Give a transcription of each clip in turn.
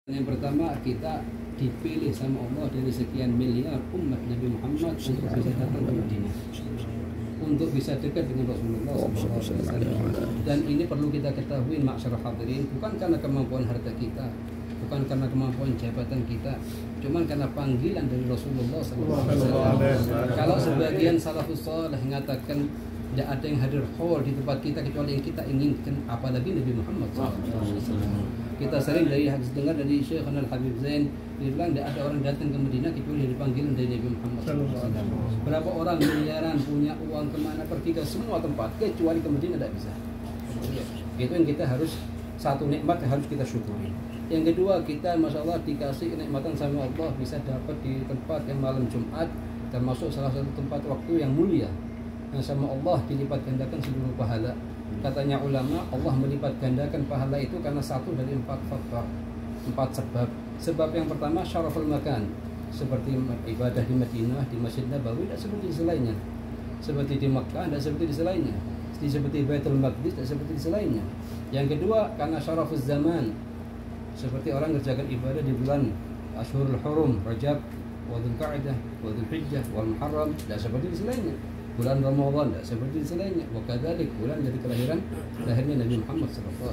Yang pertama, kita dipilih sama Allah dari sekian miliar umat Nabi Muhammad untuk bisa datang ke Madinah, untuk bisa dekat dengan Rasulullah SAW. Dan ini perlu kita ketahui, ma'asyarul hadirin, bukan karena kemampuan harta kita, bukan karena kemampuan jabatan kita, cuman karena panggilan dari Rasulullah SAW. Kalau sebagian salafus saleh mengatakan tidak ada yang hadir hall di tempat kita kecuali yang kita inginkan, apalagi Nabi Muhammad SAW. Kita sering habis dengar dari Syekh Al-Habib Zain, dia bilang tidak ada orang datang ke Madinah kecuali dari panggilan dari Nabi Muhammad SAW. Berapa orang miliaran punya uang kemana pergi ke semua tempat kecuali ke Madinah tidak bisa. Itu yang kita harus, satu nikmat yang harus kita syukuri. Yang kedua, kita masya Allah dikasih kenikmatan sama Allah bisa dapat di tempat yang malam Jumat, termasuk salah satu tempat waktu yang mulia yang sama Allah dilipat gandakan seluruh pahala. Katanya ulama, Allah melipat gandakan pahala itu karena satu dari 4 faktor, 4 sebab. Sebab yang pertama, syaraful makan, seperti ibadah di Madinah, di Masjid Nabawi, tidak seperti di selainnya. Seperti di Makkah, tidak seperti di selainnya. Seperti Baitul Maqdis, tidak seperti di selainnya. Yang kedua, karena syaraful zaman, seperti orang mengerjakan ibadah di bulan Ashhurul Hurum, Rajab, wa Dzulqa'dah, wa Dzulhijjah, wal Muharram, tidak seperti di selainnya. Bulan Ramadan tidak seperti selainnya. Wakadzalik bulan dari lahirnya Nabi Muhammad SAW.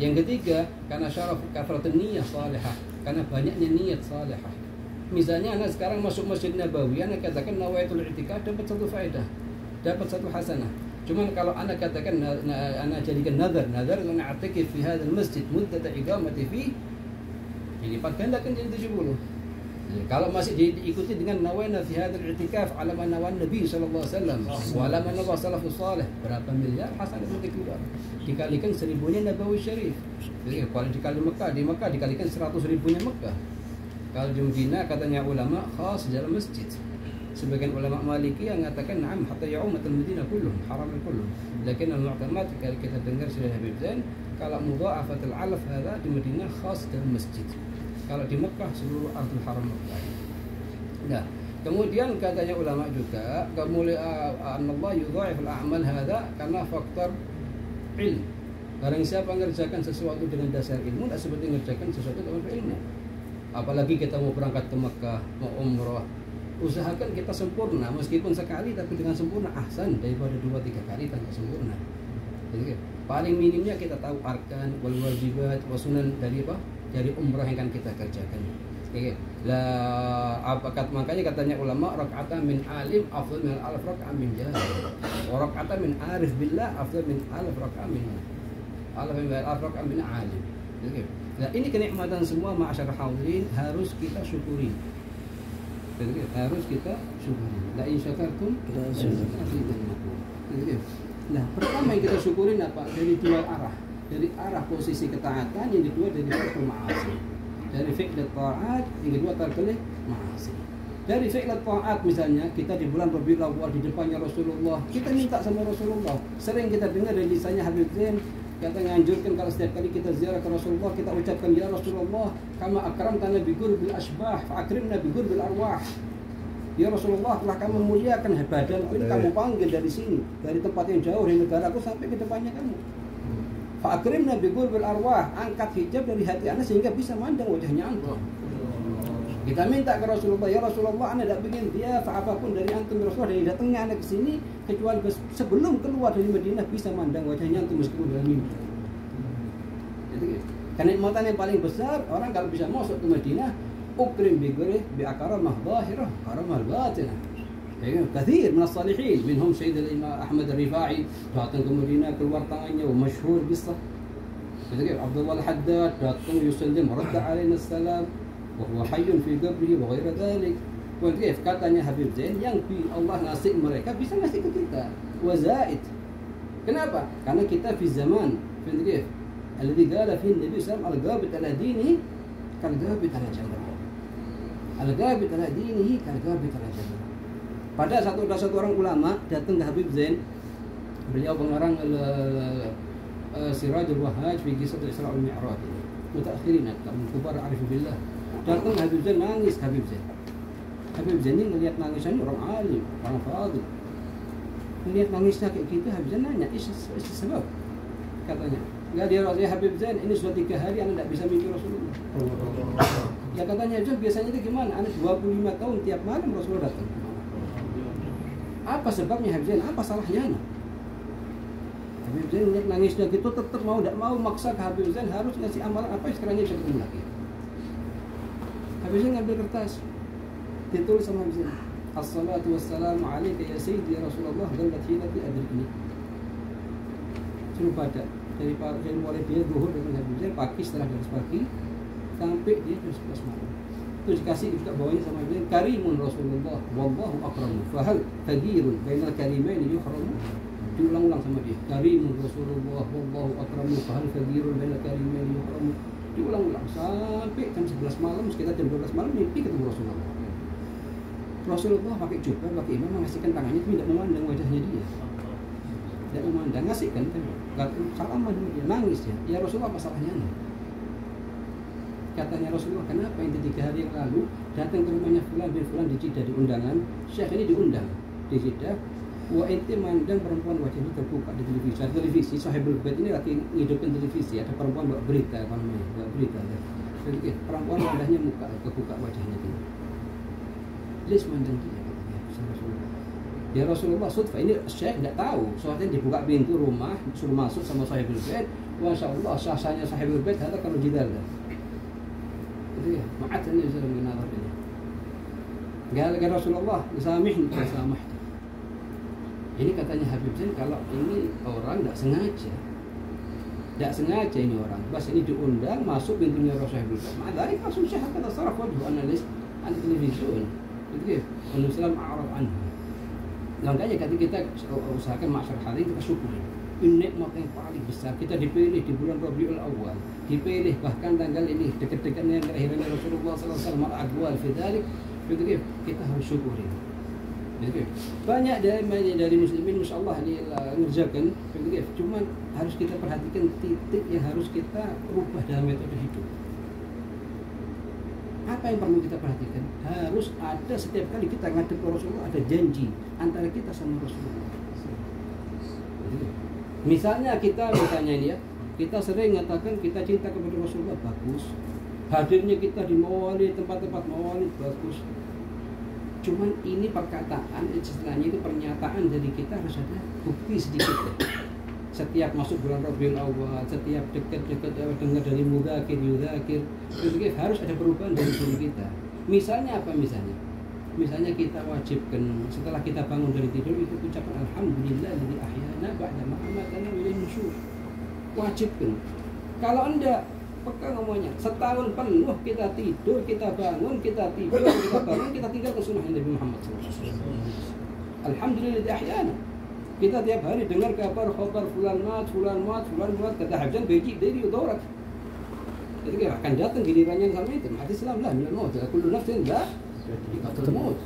Yang ketiga, karena syaraf kathratun niyah salihah, karena banyaknya niat salihah. Misalnya anak sekarang masuk Masjid Nabawi, anak katakan nawaitul i'tikaf, dapat satu faedah, dapat satu hasanah. Cuman kalau anak katakan anak jadikan nazar anak i'tikaf fi hadzal masjid muddat iqamati fi, dilipat gandakan jadi 70. Kalau masih diikuti dengan nawaina fi hadzal i'tikaf ala man nawan Nabi sallallahu alaihi wasallam wa ala man nawa salafus salih, berapa miliar hasanah nanti keluar, dikalikan 1000-nya Nabawi Syarif. Jadi kalau dikali Mekah, di Mekah dikalikan 100.000-nya Mekah. Kalau di Madinah katanya ulama khas dalam masjid. Sebagian ulama Maliki yang mengatakan na'am hatta ya'umatul Madinah kulluhum haram kulluhum. Lakin al-mu'tamad kalau kita dengar Syekh Habib Zain, kalau mudha'afatul alaf hadza di Madinah khas dalam masjid. Kalau di Mekah seluruh ardul haram Mekah. Nah, kemudian katanya ulama juga, kemuliaan Allah yudha'iful a'mal hadza karena faktor ilmu. Barang siapa mengerjakan sesuatu dengan dasar ilmu, tidak seperti mengerjakan sesuatu tanpa ilmu. Apalagi kita mau berangkat ke Mekah, mau umrah, usahakan kita sempurna, meskipun sekali tapi dengan sempurna ahsan daripada 2-3 kali tanpa sempurna. Jadi paling minimnya kita tahu arkan wal wajibat wa sunan dari apa? Dari umrah yang akan kita kerjakan. Oke. Makanya katanya ulama, raka'atan min alim afdal min alf raka'ah min jahil. Wa raka'atan min arif billah afdal min alf raka'ah min alf raka'ah min alim. Oke. Nah, ini kenikmatan semua ma'asyarul hadirin harus kita syukuri. Harus kita syukuri. La in syakartum la azidannakum. Nah, pertama yang kita syukurin apa? Dari dua arah. Dari arah posisi ketaatan, yang kedua dari tarkul ma'asi. Dari fi'lat ta'at, yang kedua tarkul ma'asi. Dari fi'lat ta'at misalnya, kita di bulan Rabiul Awwal di depannya Rasulullah, kita minta sama Rasulullah. Sering kita dengar dari lisannya Habib Zain, kata nganjurkan kalau setiap kali kita ziarah ke Rasulullah, kita ucapkan ya Rasulullah, kama akramtana bi qurbil asbah, fa akrimna bi qurbil arwah. Ya Rasulullah, telah kamu muliakan badanku ini, kamu panggil dari sini, dari tempat yang jauh dari negaraku sampai ke depannya kamu. Fa'akrimna biqul bil arwah, angkat hijab dari hati anda sehingga bisa mandang wajahnya antum. Kita minta ke Rasulullah, ya Rasulullah, anda tidak bikin dia apapun dari antum, Rasulullah, dari datangnya anda ke sini kecuali sebelum keluar dari Madinah bisa mandang wajahnya antum meskipun dalam mimpi. Jadi kenikmatan yang paling besar orang kalau bisa masuk ke Madinah, ukrim biqul bi akaramah zahirah, karamah batinah. Kathir min as-salihin minhum Syed al-Imam Ahmad al-Rifai datang ke Madinah, keluar tangannya masyhur bisah. Jadi Abdullah al-Haddad datang yusallim radda alaina salam wa huwa hayyun fi qabrihi wa ghairi dhalik. Kemudian katanya Habib Zain, yang Allah ngasih mereka bisa ngasih ke kita wa zaid. Kenapa? Karena kita fi zaman fi alladhi qala fi Nabi sallallahu alaihi wasallam al-ghabit ala dinihi kal ghabit ala jabal. Al-ghabit ala dinihi kal ghabit ala jabal. Pada satu orang ulama datang ke Habib Zain, beliau pengarang Sirajul Wahhaj fi Qissah Isra wal Mi'raj, mutaakhirin kaum kubar arif billah. Datang Habib Zain, nangis Habib Zain. Habib Zain ini melihat nangisannya orang alim, orang fadil. Melihat nangisnya kayak gitu, Habib Zain nanya, "Is sebab?" Katanya, Enggak, dia rasanya Habib Zain, ini sudah 3 hari Anda tidak bisa mimpi Rasulullah. Ya katanya Zain biasanya itu gimana? Anda 25 tahun tiap malam Rasulullah datang. Apa sebabnya Habib Zain? Apa salahnya anak? Habib Zain lihat nangisnya gitu, tetap mau tidak mau maksa ke Habib Zain harus ngasih amalan apa yang sekiranya bisa ketemu lagi. Habib Zain ngambil kertas, ditulis sama Habib Zain, Assalatu wassalamu alaika ya Sayyidi ya Rasulullah dallat hilati adrikni. Suruh baca dari mulai dia zuhur dengan Habib Zain pagi, setelah dari pagi sampai dia jam 11 malam. Itu dikasih juga bawahnya sama Habib Zain, karimun Rasulullah wallahu akramu fahal kadirun bainal karimaini yuhramu. Diulang-ulang sama dia, karimun Rasulullah wallahu akramu fahal kadirun bainal karimaini yuhramu. Diulang-ulang sampai jam 11 malam, sekitar jam 12 malam mimpi ketemu Rasulullah. Rasulullah pakai jubah, pakai imam, mengasihkan tangannya tapi tidak memandang wajahnya dia. Tidak memandang, ngasihkan salaman sama dia, nangis dia. Ya Rasulullah, masalahnya nih. Katanya Rasulullah, kenapa ente 3 hari yang lalu datang ke rumahnya Fulan bin Fulan di Jeddah di undangan, Syekh ini diundang di Jeddah. Wah, ente mandang perempuan wajahnya terbuka di televisi. Di televisi Sahibul Bait ini lagi ngidupin televisi, ada perempuan buat berita, apa namanya? Buat berita. Jadi perempuan wajahnya muka kebuka wajahnya gitu. Jelas mandang dia katanya Rasulullah. Ya Rasulullah, sudfa ini Syekh tidak tahu. Soalnya dibuka pintu rumah, suruh masuk sama Sahibul Bait. Masya Allah, sahsanya Sahibul Bait ada kalau jidal. Jadi ya, maaf ini sudah mengenal ini. Gara-gara Rasulullah, samihni samah. Ini katanya Habib Zain, kalau ini orang tidak sengaja ini orang, bas ini diundang masuk pintunya Rasulullah. Madari langsung Syekh kata saraf wajhu analis an television. Itu ya, Islam a'raf anhu. Makanya ketika kita usahakan masyarakat hari kita syukuri. Ini nikmat yang paling besar. Kita dipilih di bulan Rabiul Awal, dipilih bahkan tanggal ini dekat-dekatnya kelahiran Rasulullah SAW al-agwal fi dzalik. Begitu kita harus syukuri. Banyak dari muslimin Masya Allah mengerjakan, cuman harus kita perhatikan titik yang harus kita rubah dalam metode hidup. Apa yang perlu kita perhatikan? Harus ada setiap kali kita ngadep ke Rasulullah ada janji antara kita sama Rasulullah. Misalnya ini ya, kita sering mengatakan kita cinta kepada Rasulullah, bagus. Hadirnya kita di mawalid, tempat-tempat mawalid, bagus. Cuman ini perkataan, istilahnya itu pernyataan dari kita harus ada bukti sedikit. Setiap masuk bulan Rabiul Awal, setiap dekat-dekat dengar dari mudakir, harus ada perubahan dari diri kita. Misalnya apa misalnya? Misalnya kita wajibkan setelah kita bangun dari tidur itu ucapan Alhamdulillah alladzi ahyana ba'da ma amatana wa ilaihi nusyur. Wajibkan. Kalau Anda peka ngomongnya, setahun penuh kita tidur, kita bangun, kita tidur, kita bangun, kita tinggalkan sunnah Nabi Muhammad SAW. Alhamdulillah ahyana. Kita tiap hari dengar kabar fulan mat, kata Habjan beji dari udorak. Jadi akan datang gilirannya sama itu. Hadis Islam lah, minal maut, kullu nafsin dha'iqatul maut.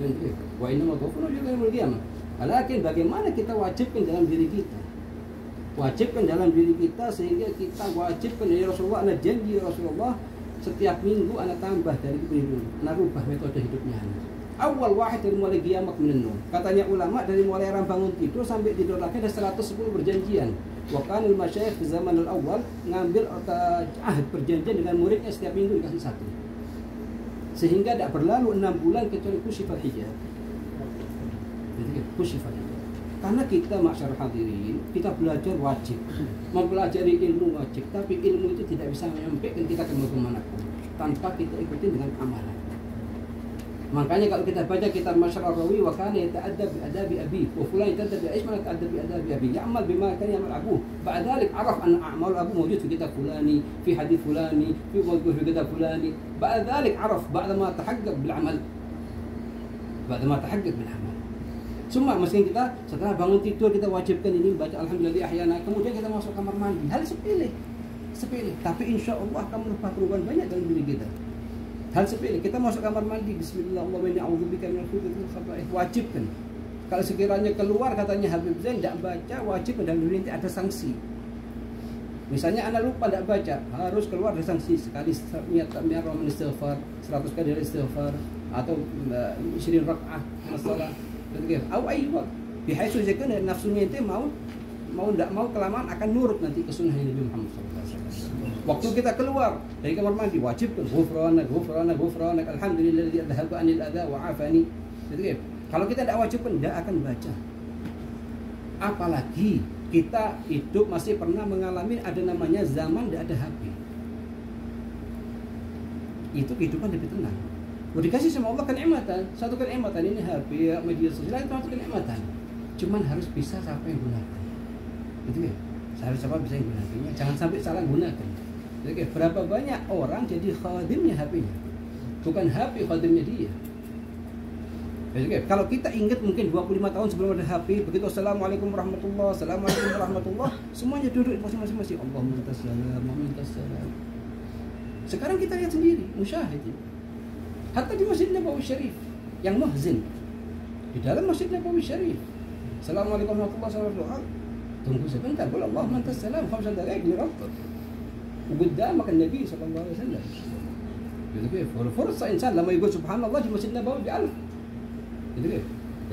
Wa innama tuwaffawna yawmal qiyamah. Walakin bagaimana kita wajibkan dalam diri kita? Wajibkan dalam diri kita sehingga kita wajibkan dari Rasulullah, ada janji Rasulullah setiap minggu anak tambah dari itu, anak rubah metode hidupnya. Awal wahid dari mulai qiyamak minannum. Katanya ulama dari mulai orang bangun tidur sampai tidur lagi ada 110 perjanjian. Wa kanal masyayikh di zaman al-awwal ngambil ahd perjanjian dengan muridnya setiap minggu dikasih satu. Sehingga tidak berlalu 6 bulan kecuali kusyifal hijab. Jadi kusyifal hijab. Karena kita masyarakat hadirin, kita belajar wajib, mempelajari ilmu wajib, tapi ilmu itu tidak bisa menyampaikan kita kemana-mana tanpa kita ikuti dengan amalan. Makanya kalau kita baca kitab Masyarakat Rawi, wa kana yata'addab bi adabi abi, wa fulan yata'addab bi isma yata'addab bi adabi abi, ya'mal bima kana ya'mal abu. Ba'dalik araf an a'mal abu mawjud fi kitab fulani, fi hadits fulani, fi kitab fulani. Ba'dalik araf ba'da ma tahaqqaq bil amal. Ba'da ma tahaqqaq bil amal. Semua meski kita setelah bangun tidur kita wajibkan ini baca Alhamdulillah ahyana, kemudian kita masuk kamar mandi. Hal sepele, tapi insya Allah akan merubah perubahan banyak dalam diri kita. Hal sepele, kita masuk kamar mandi, Bismillah, Allahumma inni a'udzubika minal khubuthi wal khaba'ith, wajibkan. Kalau sekiranya keluar katanya Habib Zain tidak baca, wajib dalam diri nanti ada sanksi. Misalnya anak lupa tidak baca, harus keluar ada sanksi sekali niat Ramadan istighfar, 100 kali istighfar, atau 20 rakaat masalah. Atau ayat bihaisu jika nafsunya itu mau tidak mau kelamaan akan nurut nanti ke sunnah Nabi Muhammad SAW. Waktu kita keluar dari kamar mandi wajib kan ghufranak, ghufranak, ghufranak, alhamdulillahilladzi adhaba 'anil adza wa 'afani. Gitu. Kalau kita tidak wajib pun tidak akan baca. Apalagi kita hidup masih pernah mengalami ada namanya zaman tidak ada HP. Itu kehidupan lebih tenang. Dikasih sama Allah kenikmatan, satu kenikmatan ini HP, media sosial itu satu kenikmatan. Cuman harus bisa siapa yang gunakan. Gitu ya. Harus siapa bisa yang gunakannya, jangan sampai salah gunakan. Jadi berapa banyak orang jadi khadimnya HP-nya, bukan HP khadimnya dia. Jadi kalau kita ingat mungkin 25 tahun sebelum ada HP, begitu assalamualaikum warahmatullah, assalamualaikum warahmatullah, semuanya duduk di masing-masing. Allahumma antas salam, mintas salam. Sekarang kita lihat sendiri, musyahid. Hatta di Masjid Nabawi Syarif yang muhzin, di dalam Masjid Nabawi Syarif, assalamualaikum warahmatullahi wabarakatuh. Tunggu sebentar, qul Allahumma antas salam, 5 daqaiq lirabbik. وقدامك النبي صلى الله عليه وسلم. Gitu kan? فرصة insan lama ikut subhanallah di Masjid Nabawi bi-alf. Gitu kan?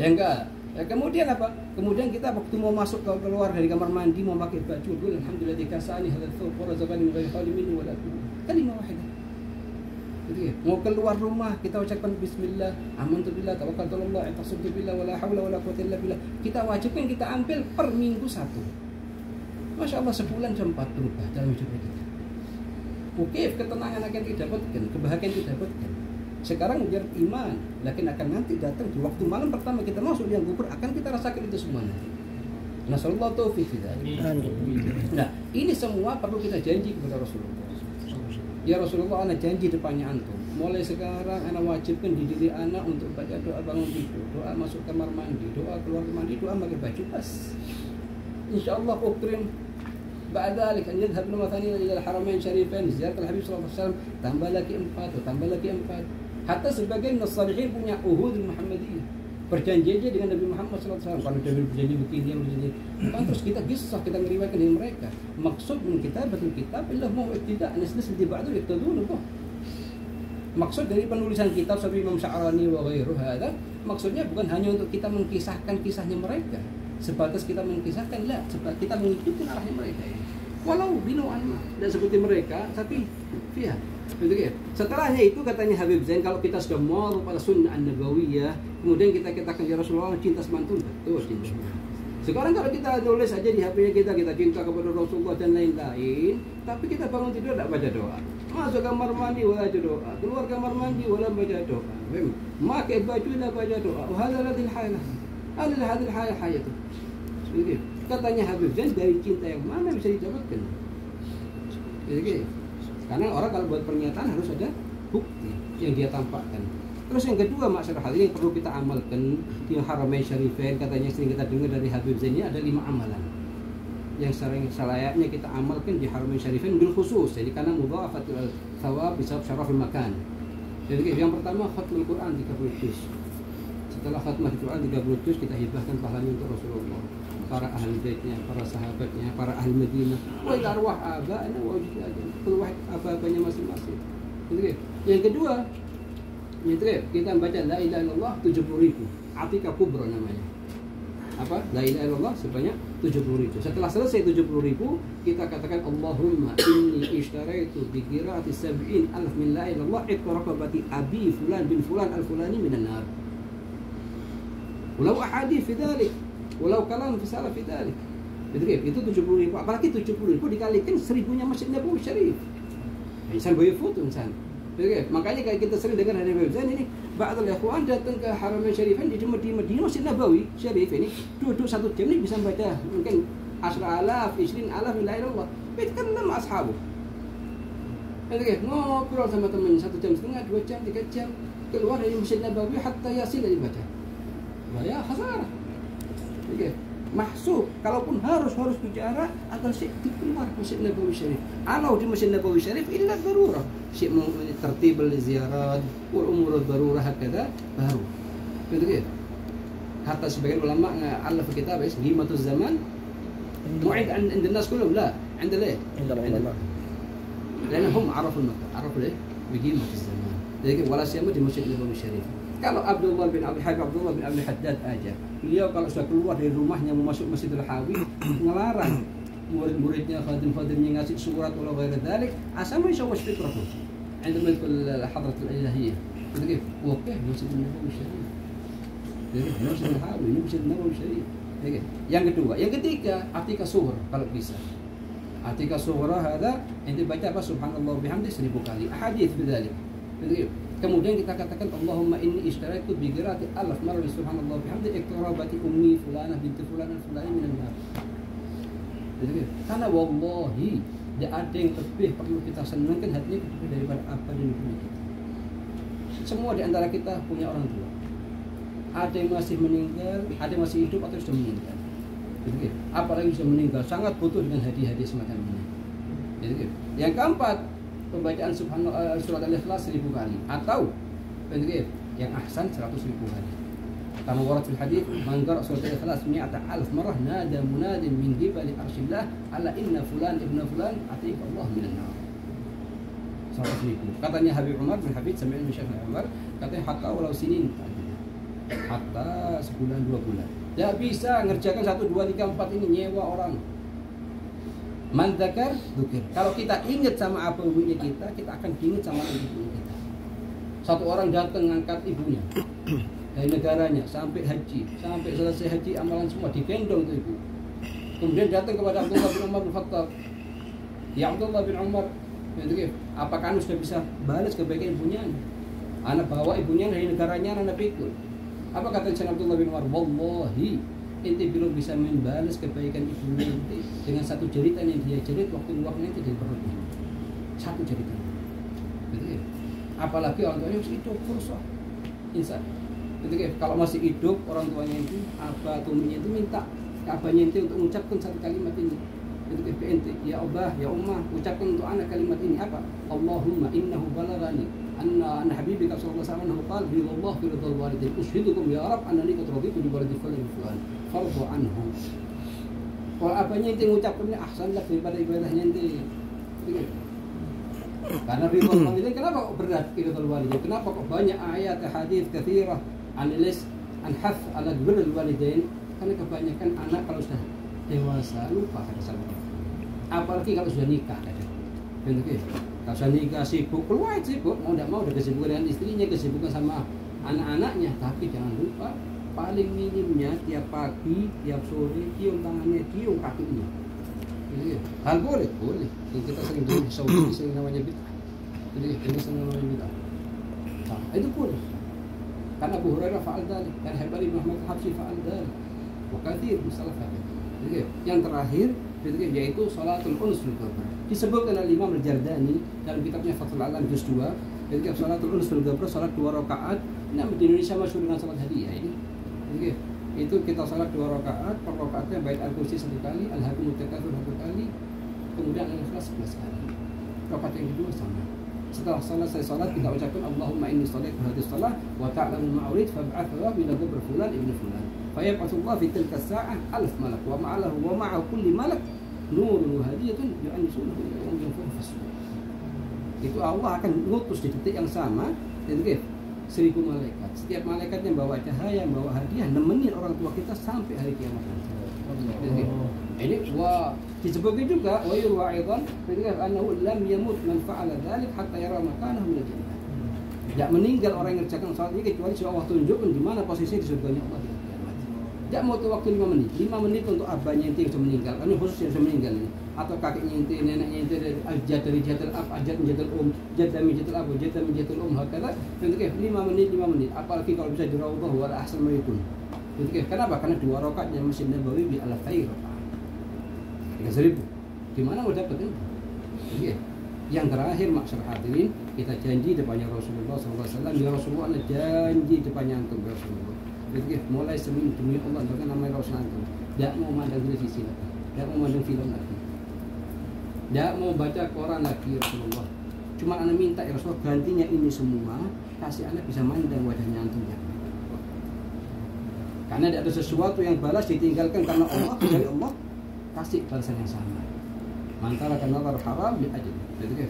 Ya enggak. Ya kemudian apa? Kemudian kita waktu mau masuk keluar dari kamar mandi mau pakai baju, qul alhamdulillah dikasani hadzal thawb wa razaqani min ghairi hawlin minni wala quwwah. Kalimah wahidah. Gitu kan? Mau keluar rumah kita ucapkan bismillah, amantu billah, tawakkaltu 'ala Allah, tasabbu billah wala haula wala quwwata illa billah. Kita wajibkan kita ambil per minggu 1. Masya Allah sebulan 4 berubah dalam hidup kita. Oke, ketenangan akan didapatkan, kebahagiaan didapatkan. Sekarang biar iman, lakin akan nanti datang di waktu malam pertama kita masuk yang kubur akan kita rasakan itu semua nanti. Nasallallahu taufiq kita. Nah, ini semua perlu kita janji kepada Rasulullah. Ya Rasulullah, ana janji depannya antum. Mulai sekarang ana wajibkan di diri ana untuk baca doa bangun tidur, doa masuk kamar mandi, doa keluar mandi, doa pakai baju pas. Insyaallah ukrim Ba'dalik an yadhhab al-mathanin ila al-haramain syarifain ziyarat al-habib sallallahu alaihi wasallam, tambah lagi 4, tambah lagi 4. Hatta sebagian as-salihin punya uhud Muhammadiyah, perjanjian dengan Nabi Muhammad sallallahu alaihi wasallam. Kalau Nabi berjanji begini, berjanji. Terus kita kisah, kita meriwayatkan dari mereka. Maksud min kitabatul kitab illa mau tidak nisnis di ba'du yaktadun. Maksud dari penulisan kitab seperti Imam Sya'rani wa ghairuh hada, maksudnya bukan hanya untuk kita mengkisahkan kisahnya mereka. Sebatas kita mengkisahkan, lah, sebatas kita mengikuti arahnya mereka ini. Walau binauan dan seperti mereka, tapi fiha. Setelahnya itu katanya Habib Zain, kalau kita sudah mau pada sunnah an-nabawiyah, kemudian kita katakan ya Rasulullah cinta semantun, betul cinta. Sekarang kalau kita nulis aja di HP-nya kita cinta kepada Rasulullah dan lain-lain, tapi kita bangun tidur tidak baca doa. Masuk kamar mandi wala baca doa, keluar kamar mandi wala baca doa. Pakai baju tidak baca doa. Hadhihi halah. Hadhihi halah hayatu. Katanya Habib Zain, dari cinta yang mana bisa didapatkan? Jadi, karena orang kalau buat pernyataan harus ada bukti yang dia tampakkan. Terus yang kedua, maksud hal ini yang perlu kita amalkan di Haramain Syarifain, katanya sering kita dengar dari Habib Zain, ini ada 5 amalan yang sering selayaknya kita amalkan di Haramain Syarifain bil khusus. Jadi karena mudha'afatul thawab bisabab syarafil makan. Jadi yang pertama khatmul Quran 30 juz. Setelah khatmah Quran 30 juz kita hibahkan pahalanya untuk Rasulullah, para ahli baitnya, para sahabatnya, para ahli Madinah, wa ila arwah aba'ana wa ajdadina, arwah apa-apanya masing-masing. Yang kedua, kita membaca la ilaha illallah 70.000, atika kubra namanya. Apa? La ilaha illallah sebanyak 70.000. Setelah selesai 70.000, kita katakan Allahumma inni ishtaraitu bi qiraati 70.000 min la ilaha illallah iqraqabati abi fulan bin fulan al-fulani minan nar. Walau ahadits fi dzalik, walau kalam fi salah fi dzalik. Itu 70.000. Apalagi 70.000 dikalikan 1000-nya Masjid Nabawi Syarif. Insan boleh foto insan. Makanya kayak kita sering dengar dari Habib Zain ini, ba'dul ikhwan datang ke Haramain Syarifain di Madinah Masjid Nabawi Syarif ini, duduk 1 jam ini bisa baca mungkin 10,000, 20,000 la ilaha illallah. Itu kan nama ashabu. Ngobrol sama teman 1,5 jam, 2 jam, 3 jam, keluar dari Masjid Nabawi hatta Yasin dibaca. Ya khasarah. Mahsub, kalaupun harus bicara agar syekh di keluar Masjid Nabawi Syarif. Kalau di Masjid Nabawi Syarif illa darurah. Syekh mau tertib ziyarat wal umur darurah hakada baru. Begitu. Hatta sebagian ulama alaf kitab Ghimatuz Zaman mu'id عند الناس كلهم لا عند ليه؟ عند العلماء. لأنهم عرفوا المكان، عرفوا ليه؟ بقيمة الزمان. Jadi wala siyama di Masjid Nabawi Syarif. Kalau Abdullah bin Abi Haddad aja, beliau kalau sudah keluar dari rumahnya mau masuk Masjidil Hawi, ngelarang murid-muridnya, khadim-khadimnya ngasih surat wala ghairi dzalik, asal ma yashawwash fikratuh. عندما يدخل الحضرة الإلهية يقول كيف؟ وكيف مسجد النبوي الشريف. Masjid Al-Hawi, ini Masjid Nabawi Syarif. Yang kedua, yang ketiga, atika sughra kalau bisa. Atika sughra hada ente baca apa subhanallah bihamdi 1000 kali. Hadis bidzalik. Kemudian kita katakan Allahumma inni ishtaraitu bi qiraati 1000 marra subhanallah bihamdi iqtarabati ummi fulanah binti fulanah fulani minan nar. Karena wallahi tidak ada yang lebih perlu kita senangkan hatinya daripada apa yang punya kita. Semua di antara kita punya orang tua. Ada yang masih meninggal, ada yang masih hidup atau sudah meninggal. Gitu. Apalagi sudah meninggal, sangat butuh dengan hadiah-hadiah semacam ini. Gitu. Yang keempat, pembacaan subhanallah surat al-ikhlas 1000 kali atau gitu, yang ahsan 100.000 kali. Kama warad fil hadits, man qara surat al-ikhlas 100,000 marrah nada munadin min qibali arshillah ala inna fulan ibnu fulan atika Allah minan nar. 100.000. Katanya Habib Umar bin Habib sami'an min Syekh Umar, katanya hatta walau sinin hatta sebulan 2 bulan. Tidak bisa ngerjakan 1, 2, 3, 4 ini nyewa orang. Man dzakar dzukir. Kalau kita ingat sama apa ibunya kita akan ingat sama ibunya kita. Satu orang datang ngangkat ibunya dari negaranya sampai haji, sampai selesai haji amalan semua digendong tuh ibu. Kemudian datang kepada Abdullah bin Umar bin Khattab. Ya Abdullah bin Umar, apakah anda sudah bisa balas kebaikan ibunya? Anak bawa ibunya dari negaranya, anak pikul. Apa kata Syekh Abdullah bin Umar? Wallahi, ente belum bisa membalas kebaikan ibunya ente dengan satu jeritan yang dia jerit waktu luaknya itu dari perutnya. Satu jeritan. Betul. Apalagi orang tuanya masih hidup, fursah. Insan. Betul. Kalau masih hidup orang tuanya itu, abah atau uminya itu minta abahnya ente untuk mengucapkan satu kalimat ini. Betul ke ente, ya Abah, ya Ummah, ucapkan untuk anak kalimat ini apa? Allahumma innahu balagani anna habibika sallallahu alaihi wasallam qala bi Allah fi ridal walidain ushidukum ya rab annani qad raditu bi waladi fulan fardu anhu. Kalau apanya itu mengucapkannya ahsan lah daripada ibadahnya ente. Karena ridal walidain kenapa kok berat ridal walidain? Kenapa kok banyak ayat hadis katsirah anilis anhaf ala birrul walidain? Karena kebanyakan anak kalau sudah dewasa lupa pada sama orang. Apalagi kalau sudah nikah kadang. Begitu. Kalau sudah nikah sibuk, keluar sibuk, mau tidak mau udah kesibukan dengan istrinya, kesibukan sama anak-anaknya, tapi jangan lupa paling minimnya tiap pagi, tiap sore cium tangannya, cium kakinya. Gitu. Hal boleh. Kita sering dengar Saudi sering namanya bid'ah. Jadi ini sering namanya bid'ah. Nah, itu boleh. Karena Abu Hurairah fa'al dzalik, dan Habib bin Muhammad Habsyi fa'al dzalik. Wa katsir salaf. Yang terakhir yaitu salatul uns fil qabr. Disebutkan oleh Imam Al-Jardani dalam kitabnya Fathul Alam juz 2, ketika salatul uns fil qabr salat 2 rakaat. Nah, di Indonesia masyhur dengan salat hadiah ini. Itu kita salat 2 rakaat, per rakaatnya bait al-kursi 1 kali, al-hakumut takatsur 1 kali, kemudian al-ikhlas 11 kali. Rakaat yang kedua sama. Setelah selesai salat kita ucapkan Allahumma inni shalaitu hadhihi shalah wa ta'lamu ma urid fab'ath lahu ila qabr fulan ibnu fulan. Fayab'athullah fi tilka as-sa'ah 1000 malak wa ma'ahu kulli malak nurun wa hadiyatun yu'annisunahu yawm yanfukhu fis-sur. Itu Allah akan mengutus di detik yang sama, gitu, 1000 malaikat. Setiap malaikat yang bawa cahaya, bawa hadiah, nemenin orang tua kita sampai hari kiamat nanti. Ini disebutkan juga wa yurwa aidan ketika annahu lam yamut man fa'ala dzalik hatta yara makanahu min al-jannah. Tidak meninggal orang yang mengerjakan salat ini kecuali Allah tunjukkan di mana posisi di surganya Allah. Tidak mau waktu 5 menit. 5 menit untuk abahnya yang sudah meninggal. Ini khusus yang sudah meninggal ini. Atau kakeknya yang neneknya yang dari jadal ab, ajat menjadal jadal menjadal abu, jadal menjadal hakala. Tentunya 5 menit. Apalagi kalau bisa di raudhah wa ahsan mayitun. Tentunya kenapa? Karena 2 rakaatnya Masjid Nabawi bi al-khair. 3.000. Di mana mau dapat ini? Oke. Yang terakhir masyarakat hadirin, kita janji depannya Rasulullah SAW. Ya Rasulullah, anda janji depannya antum Rasulullah. Jadi mulai seminggu demi Allah dengan nama Rasulullah antum. Tidak mau mandang televisi lagi, tidak mau mandang film lagi, tidak mau baca koran lagi Rasulullah. Cuma anda minta ya Rasulullah gantinya ini semua, kasih anda bisa mandang wajahnya antum ya. Karena tidak ada sesuatu yang balas ditinggalkan karena Allah dari Allah. Kasih balasan yang sama. Mantara karena haram di aja. Jadi kan,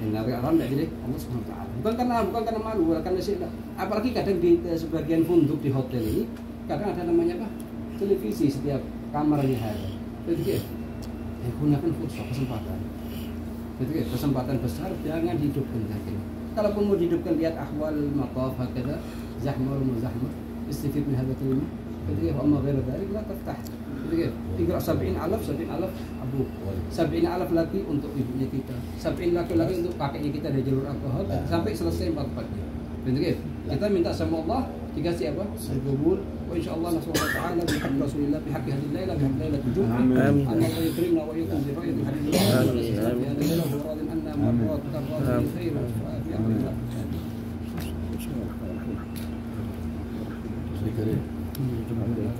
yang haram tidak jadi Allah Subhanahu Wa Taala. Bukan karena malu, karena sih. Apalagi kadang di sebagian funduk di hotel ini, kadang ada namanya apa? Televisi setiap kamarnya ada. Jadi kan, gunakan fursa, kesempatan. Ketika kesempatan besar jangan hidupkan saja. Kalaupun mau dihidupkan, lihat ahwal maqaf hakada zahma wa muzahma istifid min hadha kalimah. Ketika amma ghairu dzalik la taftah. Ketika ikra 70,000 abu 70,000 lagi untuk ibunya kita, 70 laki-laki untuk kakeknya kita dari jalur alkohol sampai selesai 4-4-nya. Begitu. Kita minta sama Allah dikasih apa? Al-qabul. Wa insyaallah nasrullah ta'ala bihamdi Rasulillah bihaqqi hadhihi al-laila bihaqqi lailatul jum'ah. Amin. Allah yukrimna wa iyyakum bi ru'yatil hadhihi al-laila. Ya Allah wa radin anna marrat karrat khair wa fi amrillah. Alhamdulillah.